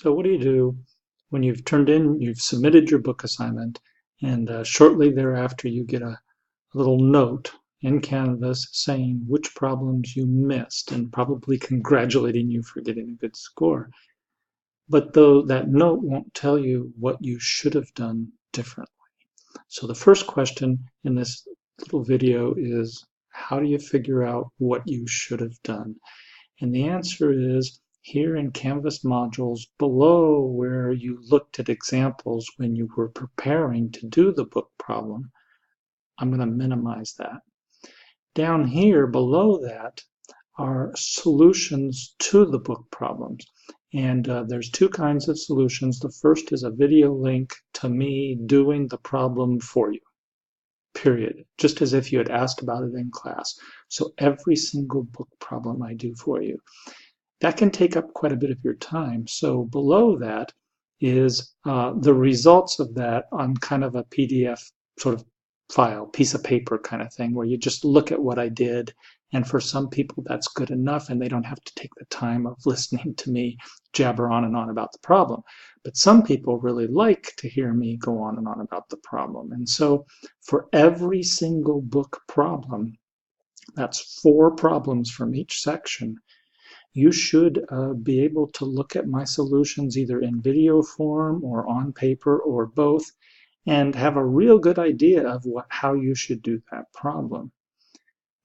So what do you do when you've submitted your book assignment, and shortly thereafter you get a little note in Canvas saying which problems you missed and probably congratulating you for getting a good score. But though that note won't tell you what you should have done differently. So the first question in this little video is, how do you figure out what you should have done? And the answer is here in Canvas modules below where you looked at examples when you were preparing to do the book problem. I'm going to minimize that. Down here below that are solutions to the book problems. And there's two kinds of solutions. The first is a video link to me doing the problem for you, period, just as if you had asked about it in class. So every single book problem I do for you. That can take up quite a bit of your time. So below that is the results of that on kind of a PDF sort of file, piece of paper kind of thing, where you just look at what I did. And for some people, that's good enough, and they don't have to take the time of listening to me jabber on and on about the problem. But some people really like to hear me go on and on about the problem. And so for every single book problem, that's 4 problems from each section, you should be able to look at my solutions either in video form or on paper or both, and have a real good idea of how you should do that problem.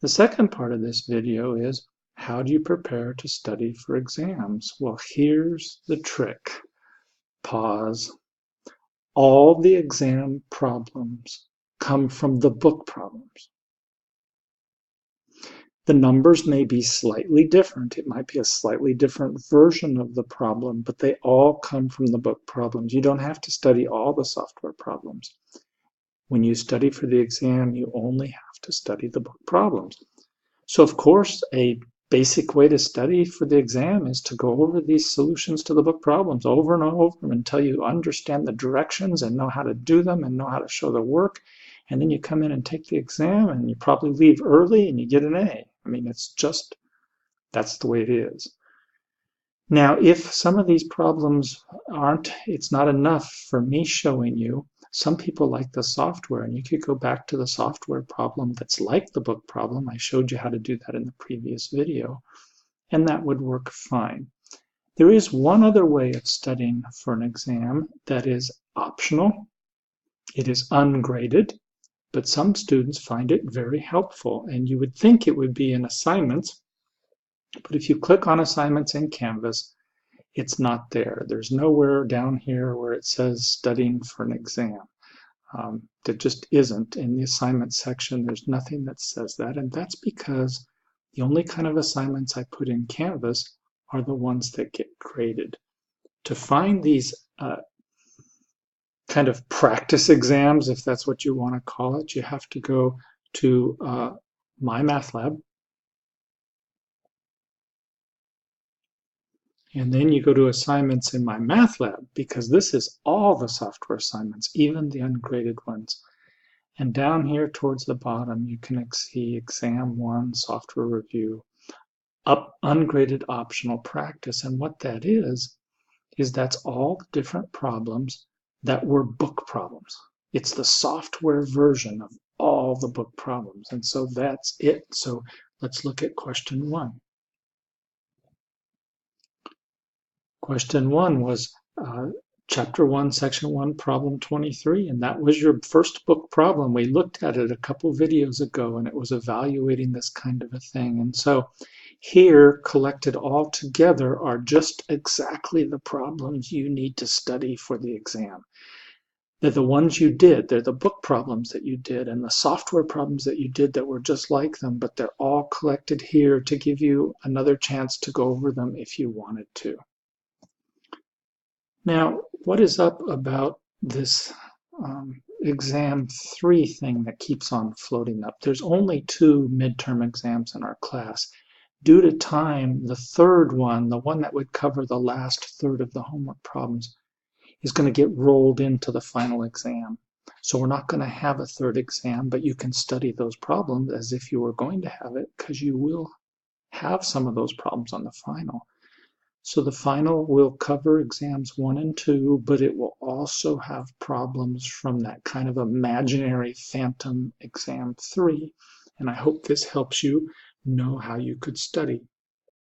The second part of this video is, how do you prepare to study for exams? Well, here's the trick. Pause. All the exam problems come from the book problems. The numbers may be slightly different. It might be a slightly different version of the problem, but they all come from the book problems. You don't have to study all the software problems. When you study for the exam, you only have to study the book problems. So of course, a basic way to study for the exam is to go over these solutions to the book problems over and over until you understand the directions and know how to do them and know how to show the work. And then you come in and take the exam, and you probably leave early and you get an A. I mean, that's the way it is. Now, if some of these problems it's not enough for me showing you, some people like the software, and you could go back to the software problem that's like the book problem. I showed you how to do that in the previous video, and that would work fine. There is one other way of studying for an exam that is optional. It is ungraded, but some students find it very helpful, and you would think it would be in assignments, but if you click on assignments in Canvas, it's not there. There's nowhere down here where it says studying for an exam. There just isn't. In the assignment section, there's nothing that says that, and that's because the only kind of assignments I put in Canvas are the ones that get graded. To find these kind of practice exams, if that's what you want to call it, you have to go to MyMathLab. And then you go to assignments in MyMathLab, because this is all the software assignments, even the ungraded ones. And down here towards the bottom, you can see Exam 1 Software Review, ungraded optional practice. And what that is that's all the different problems that were book problems. It's the software version of all the book problems. And so that's it. So let's look at question 1. Question 1 was Chapter 1, Section 1, Problem 23, and that was your first book problem. We looked at it a couple videos ago, and it was evaluating this kind of a thing. And so here, collected all together, are just exactly the problems you need to study for the exam. They're the ones you did. They're the book problems that you did and the software problems that you did that were just like them, but they're all collected here to give you another chance to go over them if you wanted to. Now, what is up about this exam 3 thing that keeps on floating up? There's only 2 midterm exams in our class. Due to time, the third one, the one that would cover the last third of the homework problems, is going to get rolled into the final exam. So we're not going to have a third exam, but you can study those problems as if you were going to have it, because you will have some of those problems on the final. So the final will cover exams 1 and 2, but it will also have problems from that kind of imaginary phantom exam 3. And I hope this helps you know how you could study.